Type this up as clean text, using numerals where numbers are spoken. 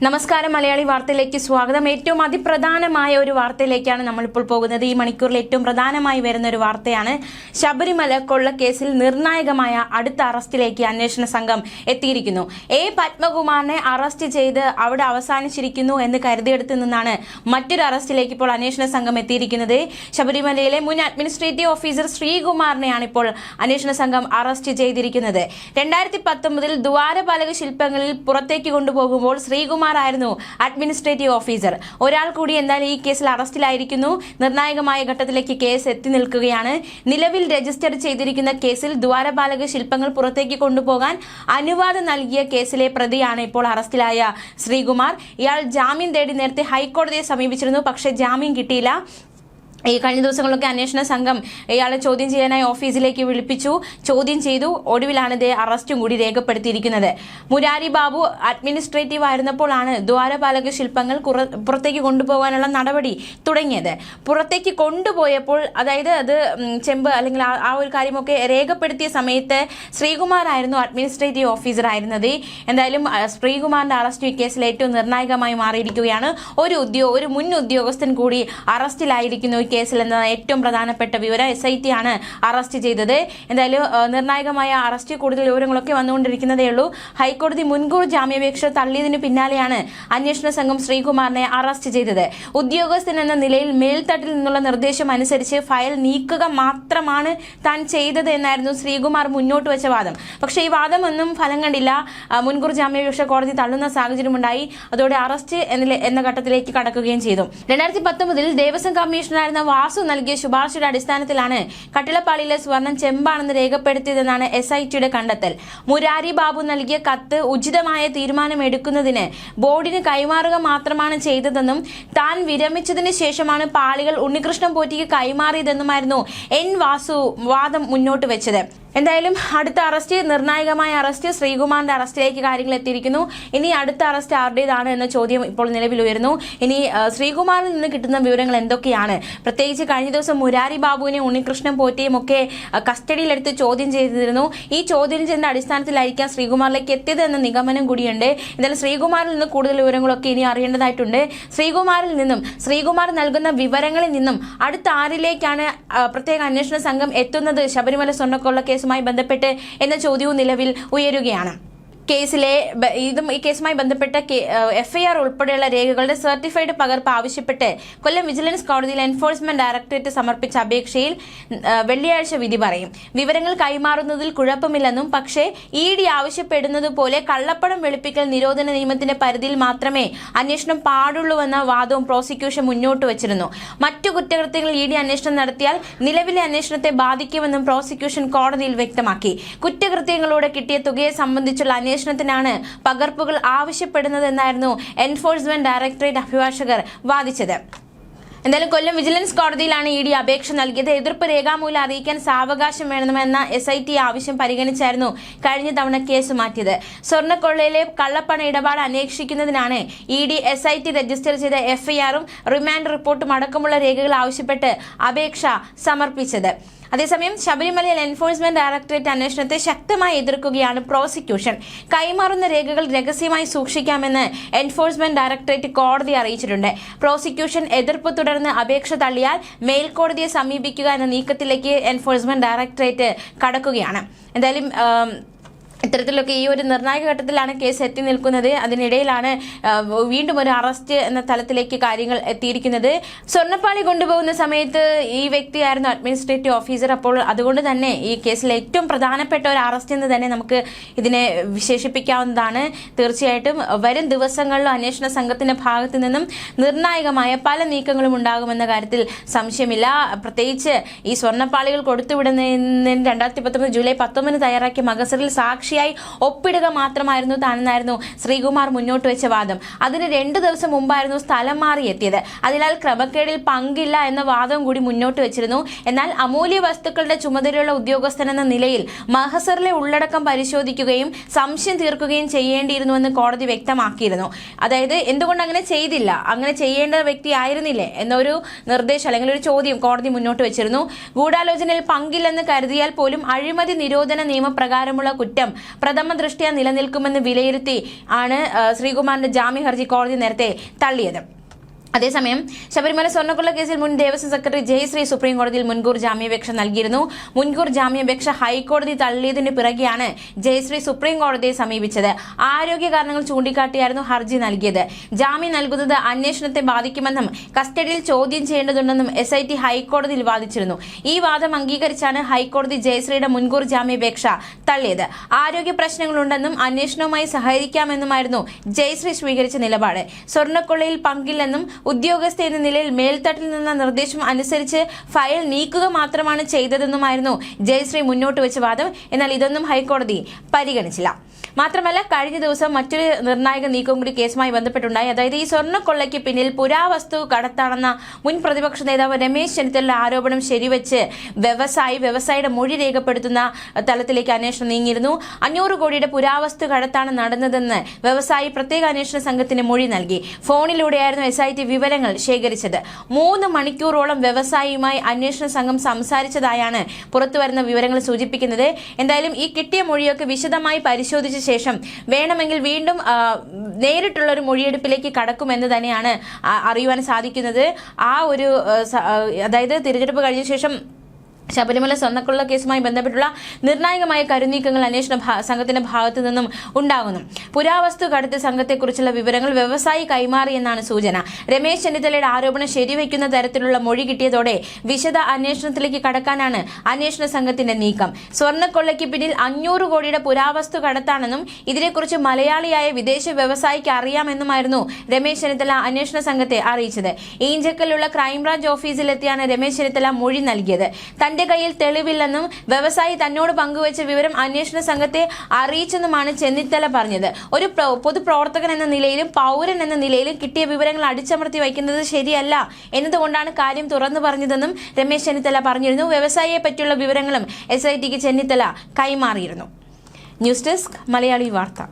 നമസ്കാരം മലയാളി വാർത്തയിലേക്ക് സ്വാഗതം. ഏറ്റവും അതിപ്രധാനമായ ഒരു വാർത്തയിലേക്കാണ് നമ്മളിപ്പോൾ പോകുന്നത്. ഈ മണിക്കൂറിൽ ഏറ്റവും പ്രധാനമായി വരുന്ന ഒരു വാർത്തയാണ്. ശബരിമല കൊള്ളക്കേസിൽ നിർണായകമായ അടുത്ത അറസ്റ്റിലേക്ക് അന്വേഷണ സംഘം എത്തിയിരിക്കുന്നു. എ പത്മകുമാറിനെ അറസ്റ്റ് ചെയ്ത് അവിടെ അവസാനിച്ചിരിക്കുന്നു എന്ന് കരുതിയെടുത്തു നിന്നാണ് മറ്റൊരു അറസ്റ്റിലേക്ക് ഇപ്പോൾ അന്വേഷണ സംഘം എത്തിയിരിക്കുന്നത്. ശബരിമലയിലെ മുൻ അഡ്മിനിസ്ട്രേറ്റീവ് ഓഫീസർ ശ്രീകുമാറിനെയാണ് ഇപ്പോൾ അന്വേഷണ സംഘം അറസ്റ്റ് ചെയ്തിരിക്കുന്നത്. 2019 ദ്വാരപാലക ശില്പങ്ങളിൽ പുറത്തേക്ക് കൊണ്ടുപോകുമ്പോൾ ശ്രീകുമാർ ആയിരുന്നു അഡ്മിനിസ്ട്രേറ്റീവ് ഓഫീസർ. ഒരാൾ കൂടി എന്തായാലും ഈ കേസിൽ അറസ്റ്റിലായിരിക്കുന്നു. നിർണായകമായ ഘട്ടത്തിലേക്ക് കേസ് എത്തി നിൽക്കുകയാണ്. നിലവിൽ രജിസ്റ്റർ ചെയ്തിരിക്കുന്ന കേസിൽ ദ്വാരപാലക ശില്പങ്ങൾ പുറത്തേക്ക് കൊണ്ടുപോകാൻ അനുവാദം നൽകിയ കേസിലെ പ്രതിയാണ് ഇപ്പോൾ അറസ്റ്റിലായ ശ്രീകുമാർ. ഇയാൾ ജാമ്യം തേടി നേരത്തെ ഹൈക്കോടതിയെ സമീപിച്ചിരുന്നു. പക്ഷേ ജാമ്യം കിട്ടിയില്ല. ഈ കഴിഞ്ഞ ദിവസങ്ങളിലൊക്കെ അന്വേഷണ സംഘം ഇയാളെ ചോദ്യം ചെയ്യാനായി ഓഫീസിലേക്ക് വിളിപ്പിച്ചു, ചോദ്യം ചെയ്തു. ഒടുവിലാണ് ഇതേ അറസ്റ്റും കൂടി രേഖപ്പെടുത്തിയിരിക്കുന്നത്. മുരാരി ബാബു അഡ്മിനിസ്ട്രേറ്റീവ് ആയിരുന്നപ്പോഴാണ് ദ്വാരപാലക ശില്പങ്ങൾ പുറത്തേക്ക് കൊണ്ടുപോകാനുള്ള നടപടി തുടങ്ങിയത്. പുറത്തേക്ക് കൊണ്ടുപോയപ്പോൾ അതായത് അത് ചെമ്പ് അല്ലെങ്കിൽ ആ ഒരു കാര്യമൊക്കെ രേഖപ്പെടുത്തിയ സമയത്ത് ശ്രീകുമാർ ആയിരുന്നു അഡ്മിനിസ്ട്രേറ്റീവ് ഓഫീസർ ആയിരുന്നത്. എന്തായാലും ശ്രീകുമാറിന്റെ അറസ്റ്റ് ഈ കേസിൽ ഏറ്റവും നിർണായകമായി മാറിയിരിക്കുകയാണ്. ഒരു മുൻ ഉദ്യോഗസ്ഥൻ കൂടി അറസ്റ്റിലായിരിക്കുന്നു കേസിൽ എന്നതാണ് ഏറ്റവും പ്രധാനപ്പെട്ട വിവരം. SIT ആണ് അറസ്റ്റ് ചെയ്തത്. എന്തായാലും നിർണായകമായ അറസ്റ്റ് കൂടുതൽ വിവരങ്ങളൊക്കെ വന്നുകൊണ്ടിരിക്കുന്നതേ ഉള്ളൂ. ഹൈക്കോടതി മുൻകൂർ ജാമ്യാപേക്ഷ തള്ളിയതിന് പിന്നാലെയാണ് അന്വേഷണ സംഘം ശ്രീകുമാറിനെ അറസ്റ്റ് ചെയ്തത്. ഉദ്യോഗസ്ഥൻ എന്ന നിലയിൽ മേൽത്തട്ടിൽ നിന്നുള്ള നിർദ്ദേശം അനുസരിച്ച് ഫയൽ നീക്കുക മാത്രമാണ് താൻ ചെയ്തത് എന്നായിരുന്നു ശ്രീകുമാർ മുന്നോട്ട് വെച്ച വാദം. പക്ഷേ ഈ വാദമൊന്നും ഫലം കണ്ടില്ല. മുൻകൂർ ജാമ്യാപേക്ഷ കോടതി തള്ളുന്ന സാഹചര്യമുണ്ടായി. അതോടെ അറസ്റ്റ് എന്ന ഘട്ടത്തിലേക്ക് കടക്കുകയും ചെയ്തു. 2019 ദേവസ്വം കമ്മീഷണറായിരുന്ന വാസു നൽകിയ ശുപാർശയുടെ അടിസ്ഥാനത്തിലാണ് കട്ടിളപ്പാളിയിലെ സ്വർണം ചെമ്പാണെന്ന് രേഖപ്പെടുത്തിയതെന്നാണ് SITയുടെ കണ്ടെത്തൽ. മുരാരി ബാബു നൽകിയ കത്ത് ഉചിതമായ തീരുമാനമെടുക്കുന്നതിന് ബോർഡിന് കൈമാറുക മാത്രമാണ് ചെയ്തതെന്നും താൻ വിരമിച്ചതിന് ശേഷമാണ് പാളികൾ ഉണ്ണികൃഷ്ണൻ പോറ്റിക്ക് കൈമാറിയതെന്നുമായിരുന്നു വാസു വാദം മുന്നോട്ട് വെച്ചത്. എന്തായാലും അടുത്ത അറസ്റ്റ്, നിർണായകമായ അറസ്റ്റ്, ശ്രീകുമാറിന്റെ അറസ്റ്റിലേക്ക് കാര്യങ്ങൾ എത്തിയിരിക്കുന്നു. ഇനി അടുത്ത അറസ്റ്റ് ആരുടേതാണ് എന്ന ചോദ്യം ഇപ്പോൾ നിലവിൽ ഉയരുന്നു. ഇനി ശ്രീകുമാറിൽ നിന്ന് കിട്ടുന്ന വിവരങ്ങൾ എന്തൊക്കെയാണ്? പ്രത്യേകിച്ച് കഴിഞ്ഞ ദിവസം മുരാരി ബാബുവിനെ ഉണ്ണികൃഷ്ണൻ പോറ്റിയും ഒക്കെ കസ്റ്റഡിയിലെടുത്ത് ചോദ്യം ചെയ്തിരുന്നു. ഈ ചോദ്യം ചെയ്യുന്ന അടിസ്ഥാനത്തിലായിരിക്കാം ശ്രീകുമാറിലേക്ക് എത്തിയത് എന്ന നിഗമനം കൂടിയുണ്ട്. എന്തായാലും ശ്രീകുമാറിൽ നിന്ന് കൂടുതൽ വിവരങ്ങളൊക്കെ ഇനി അറിയേണ്ടതായിട്ടുണ്ട്. ശ്രീകുമാർ നൽകുന്ന വിവരങ്ങളിൽ നിന്നും അടുത്ത ആരിലേക്കാണ് പ്രത്യേക അന്വേഷണ സംഘം എത്തുന്നത് ശബരിമല സ്വർണ്ണക്കൊള്ള കേസുമായി ബന്ധപ്പെട്ട് എന്ന ചോദ്യവും നിലവിൽ ഉയരുകയാണ്. ഈ കേസുമായി ബന്ധപ്പെട്ട FIR ഉൾപ്പെടെയുള്ള രേഖകളുടെ സർട്ടിഫൈഡ് പകർപ്പ് ആവശ്യപ്പെട്ട് കൊല്ലം വിജിലൻസ് കോടതിയിൽ എൻഫോഴ്സ്മെന്റ് ഡയറക്ടറേറ്റ് സമർപ്പിച്ച അപേക്ഷയിൽ വെള്ളിയാഴ്ച വിധി പറയും. വിവരങ്ങൾ കൈമാറുന്നതിൽ കുഴപ്പമില്ലെന്നും പക്ഷേ ED ആവശ്യപ്പെടുന്നത് പോലെ കള്ളപ്പണം വെളുപ്പിക്കൽ നിരോധന നിയമത്തിന്റെ പരിധിയിൽ മാത്രമേ അന്വേഷണം പാടുള്ളൂവെന്ന വാദവും പ്രോസിക്യൂഷൻ മുന്നോട്ട് വച്ചിരുന്നു. മറ്റു കുറ്റകൃത്യങ്ങളിൽ ED അന്വേഷണം നടത്തിയാൽ നിലവിലെ അന്വേഷണത്തെ ബാധിക്കുമെന്നും പ്രോസിക്യൂഷൻ കോടതിയിൽ വ്യക്തമാക്കി. കുറ്റകൃത്യങ്ങളോടെ കിട്ടിയ തുകയെ സംബന്ധിച്ചുള്ള അന്വേഷണത്തിനാണ് പകർപ്പുകൾ ആവശ്യപ്പെടുന്നതെന്നായിരുന്നു എൻഫോഴ്സ്മെന്റ് ഡയറക്ടറേറ്റ് അഭിഭാഷകർ വാദിച്ചത്. എന്തായാലും കൊല്ലം വിജിലൻസ് കോടതിയിലാണ് ED അപേക്ഷ നൽകിയത്. എതിർപ്പ് രേഖാമൂലം അറിയിക്കാൻ സാവകാശം വേണമെന്ന SIT ആവശ്യം പരിഗണിച്ചായിരുന്നു കഴിഞ്ഞ തവണ കേസ് മാറ്റിയത്. സ്വർണ്ണക്കൊള്ളയിലെ കള്ളപ്പണ ഇടപാട് അന്വേഷിക്കുന്നതിനാണ് ED SIT രജിസ്റ്റർ ചെയ്ത FIR-ഉം റിമാൻഡ് റിപ്പോർട്ടും അടക്കമുള്ള രേഖകൾ ആവശ്യപ്പെട്ട് അപേക്ഷ സമർപ്പിച്ചത്. അതേസമയം ശബരിമലയിൽ എൻഫോഴ്സ്മെന്റ് ഡയറക്ടറേറ്റ് അന്വേഷണത്തെ ശക്തമായി എതിർക്കുകയാണ് പ്രോസിക്യൂഷൻ. കൈമാറുന്ന രേഖകൾ രഹസ്യമായി സൂക്ഷിക്കാമെന്ന് എൻഫോഴ്സ്മെന്റ് ഡയറക്ടറേറ്റ് കോടതിയെ അറിയിച്ചിട്ടുണ്ട്. പ്രോസിക്യൂഷൻ എതിർപ്പ് തുടർന്ന് അപേക്ഷ തള്ളിയാൽ മേൽക്കോടതിയെ സമീപിക്കുക എന്ന നീക്കത്തിലേക്ക് എൻഫോഴ്സ്മെന്റ് ഡയറക്ടറേറ്റ് കടക്കുകയാണ്. എന്തായാലും ഇത്തരത്തിലൊക്കെ ഈ ഒരു നിർണായക ഘട്ടത്തിലാണ് കേസ് എത്തി നിൽക്കുന്നത്. അതിനിടയിലാണ് വീണ്ടും ഒരു അറസ്റ്റ് എന്ന തലത്തിലേക്ക് കാര്യങ്ങൾ എത്തിയിരിക്കുന്നത്. സ്വർണ്ണപ്പാളി കൊണ്ടുപോകുന്ന സമയത്ത് ഈ വ്യക്തിയായിരുന്നു അഡ്മിനിസ്ട്രേറ്റീവ് ഓഫീസർ. അപ്പോൾ അതുകൊണ്ട് തന്നെ ഈ കേസിലെ ഏറ്റവും പ്രധാനപ്പെട്ട ഒരു അറസ്റ്റ് എന്ന് തന്നെ നമുക്ക് ഇതിനെ വിശേഷിപ്പിക്കാവുന്നതാണ്. തീർച്ചയായിട്ടും വരും ദിവസങ്ങളിലും അന്വേഷണ സംഘത്തിന്റെ ഭാഗത്തു നിന്നും നിർണായകമായ പല നീക്കങ്ങളും ഉണ്ടാകുമെന്ന കാര്യത്തിൽ സംശയമില്ല. പ്രത്യേകിച്ച് ഈ സ്വർണ്ണപ്പാളികൾ കൊടുത്തുവിടുന്നതിന് 2019 ജൂലൈ 19 തയ്യാറാക്കിയ മഗസറിൽ സാക്ഷിയായി ഒപ്പിടുക മാത്രമായിരുന്നു താനെന്നായിരുന്നു ശ്രീകുമാർ മുന്നോട്ട് വെച്ച വാദം. അതിന് 2 ദിവസം മുമ്പായിരുന്നു സ്ഥലം മാറി എത്തിയത്. അതിനാൽ ക്രമക്കേടിൽ പങ്കില്ല എന്ന വാദവും കൂടി മുന്നോട്ട് വെച്ചിരുന്നു. എന്നാൽ അമൂല്യ വസ്തുക്കളുടെ ചുമതലയുള്ള ഉദ്യോഗസ്ഥനെന്ന നിലയിൽ മഹസറിലെ ഉള്ളടക്കം പരിശോധിക്കുകയും സംശയം തീർക്കുകയും ചെയ്യേണ്ടിയിരുന്നുവെന്ന് കോടതി വ്യക്തമാക്കിയിരുന്നു. അതായത് എന്തുകൊണ്ട് അങ്ങനെ ചെയ്തില്ല, അങ്ങനെ ചെയ്യേണ്ട വ്യക്തി ആയിരുന്നില്ലേ എന്നൊരു നിർദ്ദേശം അല്ലെങ്കിൽ ഒരു ചോദ്യം കോടതി മുന്നോട്ട് വെച്ചിരുന്നു. ഗൂഢാലോചനയിൽ പങ്കില്ലെന്ന് കരുതിയാൽ പോലും അഴിമതി നിരോധന നിയമപ്രകാരമുള്ള കുറ്റം പ്രഥമ ദൃഷ്ട്യാ നിലനിൽക്കുമെന്ന് വിലയിരുത്തി ആണ് ശ്രീകുമാറിന്റെ ജാമ്യ ഹർജി കോടതി നേരത്തെ തള്ളിയത്. അതേസമയം ശബരിമല സ്വർണ്ണക്കൊള്ള കേസിൽ മുൻ ദേവസ്വം സെക്രട്ടറി ജയശ്രീ സുപ്രീം കോടതിയിൽ മുൻകൂർ ജാമ്യാപേക്ഷ നൽകിയിരുന്നു. മുൻകൂർ ജാമ്യാപേക്ഷ ഹൈക്കോടതി തള്ളിയതിന് പിറകെയാണ് ജയശ്രീ സുപ്രീം കോടതിയെ സമീപിച്ചത്. ആരോഗ്യ കാരണങ്ങൾ ചൂണ്ടിക്കാട്ടിയായിരുന്നു ഹർജി നൽകിയത്. ജാമ്യം നൽകുന്നത് അന്വേഷണത്തെ ബാധിക്കുമെന്നും കസ്റ്റഡിയിൽ ചോദ്യം ചെയ്യേണ്ടതുണ്ടെന്നും SIT ഹൈക്കോടതിയിൽ വാദിച്ചിരുന്നു. ഈ വാദം അംഗീകരിച്ചാണ് ഹൈക്കോടതി ജയശ്രീയുടെ മുൻകൂർ ജാമ്യാപേക്ഷ തള്ളിയത്. ആരോഗ്യ പ്രശ്നങ്ങളുണ്ടെന്നും അന്വേഷണവുമായി സഹകരിക്കാമെന്നുമായിരുന്നു ജയശ്രീ സ്വീകരിച്ച നിലപാട്. സ്വർണ്ണക്കൊള്ളയിൽ പങ്കില്ലെന്നും ഉദ്യോഗസ്ഥ എന്ന നിലയിൽ മേൽത്തട്ടിൽ നിന്ന നിർദ്ദേശം അനുസരിച്ച് ഫയൽ നീക്കുക മാത്രമാണ് ചെയ്തതെന്നുമായിരുന്നു ജയശ്രീ മുന്നോട്ട് വെച്ച വാദം. എന്നാൽ ഇതൊന്നും ഹൈക്കോടതി പരിഗണിച്ചില്ല. മാത്രമല്ല, കഴിഞ്ഞ ദിവസം മറ്റൊരു നിർണായക നീക്കം കൂടി കേസുമായി ബന്ധപ്പെട്ടുണ്ടായി. അതായത് ഈ സ്വർണ്ണക്കൊള്ളയ്ക്ക് പിന്നിൽ പുരാവസ്തു കടത്താണെന്ന മുൻ പ്രതിപക്ഷ നേതാവ് രമേശ് ചെന്നിത്തലയുടെ ആരോപണം ശരിവെച്ച് വ്യവസായിയുടെ മൊഴി രേഖപ്പെടുത്തുന്ന തലത്തിലേക്ക് അന്വേഷണം നീങ്ങിയിരുന്നു. 500 കോടിയുടെ പുരാവസ്തു കടത്താണ് നടന്നതെന്ന് വ്യവസായി പ്രത്യേക അന്വേഷണ സംഘത്തിന് മൊഴി നൽകി. ഫോണിലൂടെയായിരുന്നു SIT വിവരങ്ങൾ ശേഖരിച്ചത്. 3 മണിക്കൂറോളം വ്യവസായിയുമായി അന്വേഷണ സംഘം സംസാരിച്ചതായാണ് പുറത്തുവരുന്ന വിവരങ്ങൾ സൂചിപ്പിക്കുന്നത്. എന്തായാലും ഈ കിട്ടിയ മൊഴിയൊക്കെ വിശദമായി പരിശോധിച്ച ശേഷം വേണമെങ്കിൽ വീണ്ടും നേരിട്ടുള്ള ഒരു മൊഴിയെടുപ്പിലേക്ക് കടക്കുമെന്ന് തന്നെയാണ് അറിയുവാൻ സാധിക്കുന്നത്. അതായത് തിരഞ്ഞെടുപ്പ് കഴിഞ്ഞ ശേഷം ശബരിമല സ്വർണ്ണക്കൊള്ള കേസുമായി ബന്ധപ്പെട്ടുള്ള നിർണായകമായ കരുനീക്കങ്ങൾ അന്വേഷണ സംഘത്തിന്റെ ഭാഗത്തു നിന്നും ഉണ്ടാകുന്നു. പുരാവസ്തു കടത്ത് സംഘത്തെക്കുറിച്ചുള്ള വിവരങ്ങൾ വ്യവസായി കൈമാറിയെന്നാണ് സൂചന. രമേശ് ചെന്നിത്തലയുടെ ആരോപണം ശരിവയ്ക്കുന്ന തരത്തിലുള്ള മൊഴി കിട്ടിയതോടെ വിശദ അന്വേഷണത്തിലേക്ക് കടക്കാനാണ് അന്വേഷണ സംഘത്തിന്റെ നീക്കം. സ്വർണ്ണക്കൊള്ളയ്ക്ക് പിന്നിൽ 500 കോടിയുടെ പുരാവസ്തു കടത്താണെന്നും ഇതിനെക്കുറിച്ച് മലയാളിയായ വിദേശ വ്യവസായിക്ക് അറിയാമെന്നുമായിരുന്നു രമേശ് ചെന്നിത്തല അന്വേഷണ സംഘത്തെ അറിയിച്ചത്. ഈഞ്ചക്കലുള്ള ക്രൈംബ്രാഞ്ച് ഓഫീസിലെത്തിയാണ് രമേശ് ചെന്നിത്തല മൊഴി നൽകിയത്. തന്റെ കയ്യിൽ തെളിവില്ലെന്നും വ്യവസായി തന്നോട് പങ്കുവച്ച വിവരം അന്വേഷണ സംഘത്തെ അറിയിച്ചെന്നുമാണ് ചെന്നിത്തല പറഞ്ഞത്. ഒരു പൊതുപ്രവർത്തകൻ എന്ന നിലയിലും പൗരൻ എന്ന നിലയിലും കിട്ടിയ വിവരങ്ങൾ അടിച്ചമർത്തി വയ്ക്കുന്നത് ശരിയല്ല എന്നതുകൊണ്ടാണ് കാര്യം തുറന്നു പറഞ്ഞതെന്നും രമേശ് ചെന്നിത്തല പറഞ്ഞിരുന്നു. വ്യവസായിയെ പറ്റിയുള്ള വിവരങ്ങളും SITക്ക് ചെന്നിത്തല കൈമാറിയിരുന്നു. ന്യൂസ് ഡെസ്ക് മലയാളി വാർത്ത.